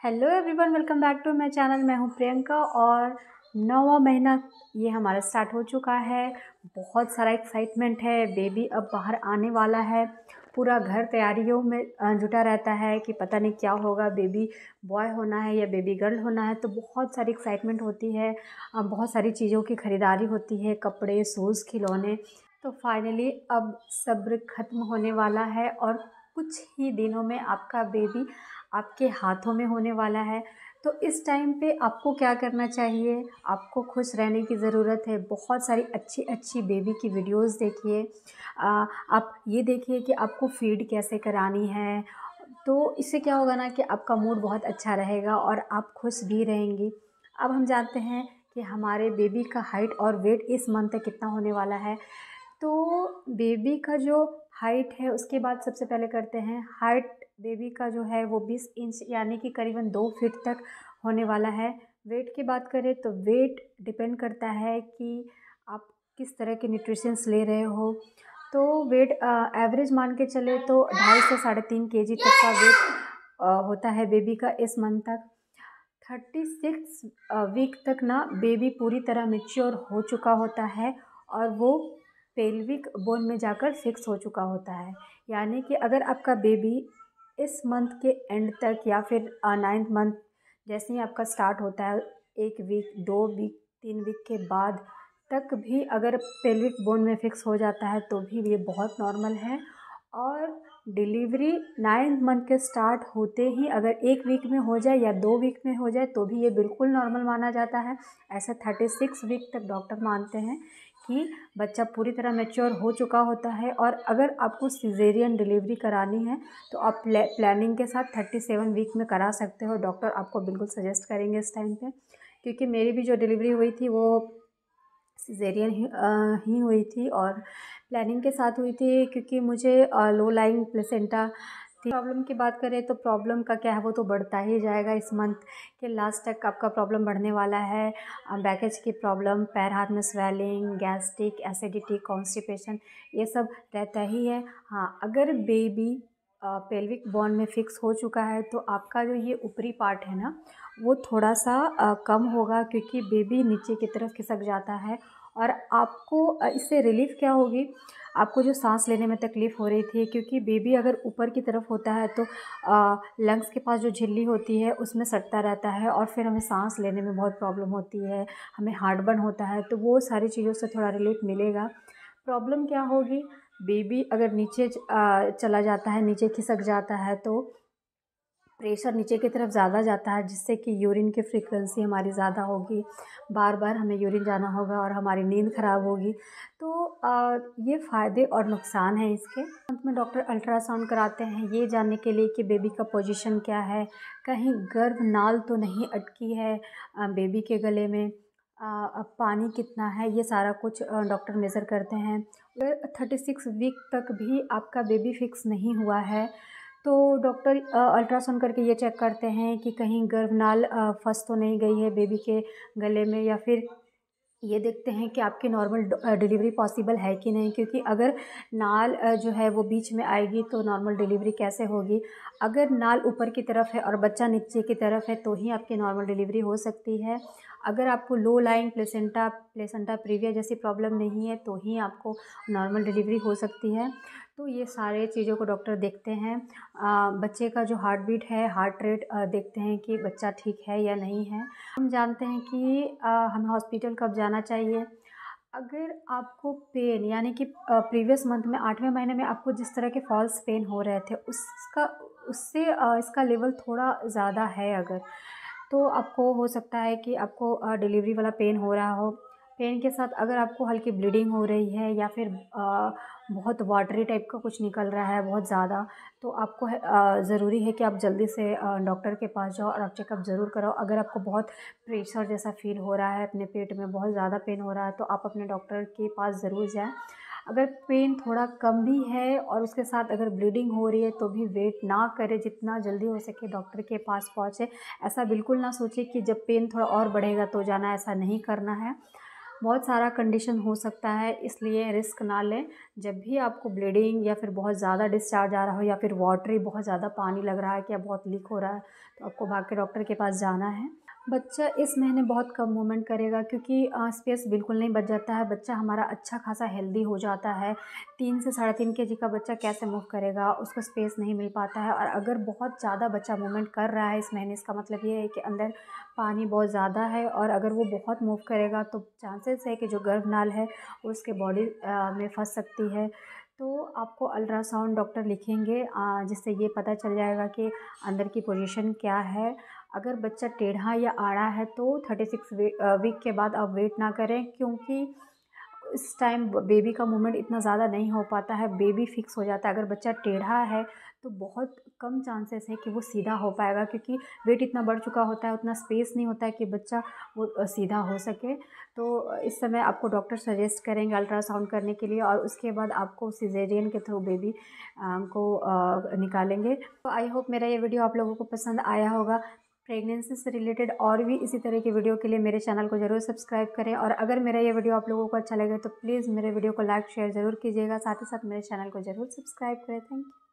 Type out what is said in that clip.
Hello everyone, welcome back to my channel. मैं हूं प्रियंका और 9वां महीना ये हमारा स्टार्ट हो चुका है। बहुत सारा एक्साइटमेंट है। बेबी अब बाहर आने वाला है। पूरा घर तैयारियों में जुटा रहता है कि पता नहीं क्या होगा, बेबी बॉय होना है या बेबी गर्ल होना है। तो बहुत सारी एक्साइटमेंट होती है। बहुत सारी चीज़ों की ख़रीदारी होती है, कपड़े, शूज़, खिलौने। तो फाइनली अब सब्र ख़त्म होने वाला है और कुछ ही दिनों में आपका बेबी आपके हाथों में होने वाला है। तो इस टाइम पे आपको क्या करना चाहिए? आपको खुश रहने की ज़रूरत है। बहुत सारी अच्छी अच्छी बेबी की वीडियोस देखिए। आप ये देखिए कि आपको फीड कैसे करानी है। तो इससे क्या होगा ना कि आपका मूड बहुत अच्छा रहेगा और आप खुश भी रहेंगी। अब हम जानते हैं कि हमारे बेबी का हाइट और वेट इस मंथ तक कितना होने वाला है। तो बेबी का जो हाइट है उसके बाद सबसे पहले करते हैं हाइट। बेबी का जो है वो 20 इंच यानी कि करीबन 2 फीट तक होने वाला है। वेट की बात करें तो वेट डिपेंड करता है कि आप किस तरह के न्यूट्रिशंस ले रहे हो। तो वेट एवरेज मान के चले तो 2.5 से 3.5 केजी तक का वेट होता है बेबी का इस मंथ तक। 36 वीक तक ना बेबी पूरी तरह मैच्योर हो चुका होता है और वो पेल्विक बोन में जाकर फिक्स हो चुका होता है। यानी कि अगर आपका बेबी इस मंथ के एंड तक या फिर 9th मंथ जैसे ही आपका स्टार्ट होता है, 1 वीक, 2 वीक, 3 वीक के बाद तक भी अगर पेल्विक बोन में फिक्स हो जाता है तो भी ये बहुत नॉर्मल है। और डिलीवरी 9th मंथ के स्टार्ट होते ही अगर 1 वीक में हो जाए या 2 वीक में हो जाए तो भी ये बिल्कुल नॉर्मल माना जाता है। ऐसा 36 वीक तक डॉक्टर मानते हैं कि बच्चा पूरी तरह मैच्योर हो चुका होता है। और अगर आपको सिजेरियन डिलीवरी करानी है तो आप प्लानिंग के साथ 37 वीक में करा सकते हो। डॉक्टर आपको बिल्कुल सजेस्ट करेंगे इस टाइम पे, क्योंकि मेरी भी जो डिलीवरी हुई थी वो सिजेरियन ही हुई थी और प्लानिंग के साथ हुई थी, क्योंकि मुझे लो लाइंग प्लेसेंटा थी। प्रॉब्लम की बात करें तो प्रॉब्लम का क्या है, वो तो बढ़ता ही जाएगा। इस मंथ के लास्ट तक आपका प्रॉब्लम बढ़ने वाला है। बैकेज की प्रॉब्लम, पैर हाथ में स्वेलिंग, गैस्ट्रिक, एसिडिटी, कॉन्स्टिपेशन, ये सब रहता ही है। हाँ, अगर बेबी पेल्विक बोन में फिक्स हो चुका है तो आपका जो ये ऊपरी पार्ट है ना वो थोड़ा सा कम होगा, क्योंकि बेबी नीचे की तरफ खिसक जाता है। और आपको इससे रिलीफ क्या होगी? आपको जो सांस लेने में तकलीफ़ हो रही थी, क्योंकि बेबी अगर ऊपर की तरफ होता है तो लंग्स के पास जो झिल्ली होती है उसमें सटता रहता है और फिर हमें सांस लेने में बहुत प्रॉब्लम होती है, हमें हार्टबर्न होता है। तो वो सारी चीज़ों से थोड़ा रिलीफ मिलेगा। प्रॉब्लम क्या होगी? बेबी अगर नीचे चला जाता है, नीचे खिसक जाता है तो प्रेशर नीचे की तरफ ज़्यादा जाता है, जिससे कि यूरिन की फ्रीक्वेंसी हमारी ज़्यादा होगी। बार बार हमें यूरिन जाना होगा और हमारी नींद ख़राब होगी। तो ये फ़ायदे और नुकसान हैं इसके। अंत में डॉक्टर अल्ट्रासाउंड कराते हैं ये जानने के लिए कि बेबी का पोजीशन क्या है, कहीं गर्भनाल तो नहीं अटकी है बेबी के गले में, अब पानी कितना है, ये सारा कुछ डॉक्टर मेज़र करते हैं। अगर 36 वीक तक भी आपका बेबी फिक्स नहीं हुआ है तो डॉक्टर अल्ट्रासाउंड करके ये चेक करते हैं कि कहीं गर्भनाल फंस तो नहीं गई है बेबी के गले में, या फिर ये देखते हैं कि आपकी नॉर्मल डिलीवरी पॉसिबल है कि नहीं, क्योंकि अगर नाल जो है वो बीच में आएगी तो नॉर्मल डिलीवरी कैसे होगी। अगर नाल ऊपर की तरफ है और बच्चा नीचे की तरफ है तो ही आपकी नॉर्मल डिलीवरी हो सकती है। अगर आपको लो लाइंग प्लेसेंटा प्रीविया जैसी प्रॉब्लम नहीं है तो ही आपको नॉर्मल डिलीवरी हो सकती है। तो ये सारे चीज़ों को डॉक्टर देखते हैं। बच्चे का जो हार्ट बीट है, हार्ट रेट देखते हैं कि बच्चा ठीक है या नहीं है। हम जानते हैं कि हमें हॉस्पिटल कब जाना चाहिए। अगर आपको पेन यानी कि प्रीवियस मंथ में 8वें महीने में आपको जिस तरह के फॉल्स पेन हो रहे थे उससे इसका लेवल थोड़ा ज़्यादा है अगर, तो आपको हो सकता है कि आपको डिलीवरी वाला पेन हो रहा हो। पेन के साथ अगर आपको हल्की ब्लीडिंग हो रही है या फिर बहुत वाटरी टाइप का कुछ निकल रहा है बहुत ज़्यादा, तो आपको ज़रूरी है कि आप जल्दी से डॉक्टर के पास जाओ और आप चेकअप ज़रूर कराओ। अगर आपको बहुत प्रेशर जैसा फ़ील हो रहा है, अपने पेट में बहुत ज़्यादा पेन हो रहा है, तो आप अपने डॉक्टर के पास ज़रूर जाएँ। अगर पेन थोड़ा कम भी है और उसके साथ अगर ब्लीडिंग हो रही है तो भी वेट ना करें, जितना जल्दी हो सके डॉक्टर के पास पहुँचे। ऐसा बिल्कुल ना सोचें कि जब पेन थोड़ा और बढ़ेगा तो जाना, ऐसा नहीं करना है। बहुत सारा कंडीशन हो सकता है, इसलिए रिस्क ना लें। जब भी आपको ब्लीडिंग या फिर बहुत ज़्यादा डिस्चार्ज आ रहा हो या फिर वाटरी बहुत ज़्यादा पानी लग रहा है कि अब बहुत लीक हो रहा है, तो आपको भाग के डॉक्टर के पास जाना है। बच्चा इस महीने बहुत कम मूवमेंट करेगा क्योंकि स्पेस बिल्कुल नहीं बच जाता है। बच्चा हमारा अच्छा खासा हेल्दी हो जाता है। 3 से साढ़े 3 केजी का बच्चा कैसे मूव करेगा, उसको स्पेस नहीं मिल पाता है। और अगर बहुत ज़्यादा बच्चा मूवमेंट कर रहा है इस महीने, इसका मतलब ये है कि अंदर पानी बहुत ज़्यादा है, और अगर वो बहुत मूव करेगा तो चांसेस है कि जो गर्भनाल है वो उसके बॉडी में फंस सकती है। तो आपको अल्ट्रासाउंड डॉक्टर लिखेंगे, जिससे ये पता चल जाएगा कि अंदर की पोजीशन क्या है। अगर बच्चा टेढ़ा या आड़ा है तो 36 वीक के बाद आप वेट ना करें, क्योंकि इस टाइम बेबी का मूवमेंट इतना ज़्यादा नहीं हो पाता है, बेबी फिक्स हो जाता है। अगर बच्चा टेढ़ा है तो बहुत कम चांसेस है कि वो सीधा हो पाएगा, क्योंकि वेट इतना बढ़ चुका होता है, उतना स्पेस नहीं होता है कि बच्चा वो सीधा हो सके। तो इस समय आपको डॉक्टर सजेस्ट करेंगे अल्ट्रासाउंड करने के लिए, और उसके बाद आपको सिजेरियन के थ्रू बेबी को निकालेंगे। तो आई होप मेरा ये वीडियो आप लोगों को पसंद आया होगा। प्रेगनेंसी से रिलेटेड और भी इसी तरह की वीडियो के लिए मेरे चैनल को ज़रूर सब्सक्राइब करें, और अगर मेरा ये वीडियो आप लोगों को अच्छा लगे तो प्लीज़ मेरे वीडियो को लाइक शेयर ज़रूर कीजिएगा। साथ ही साथ मेरे चैनल को ज़रूर सब्सक्राइब करें। Thank you.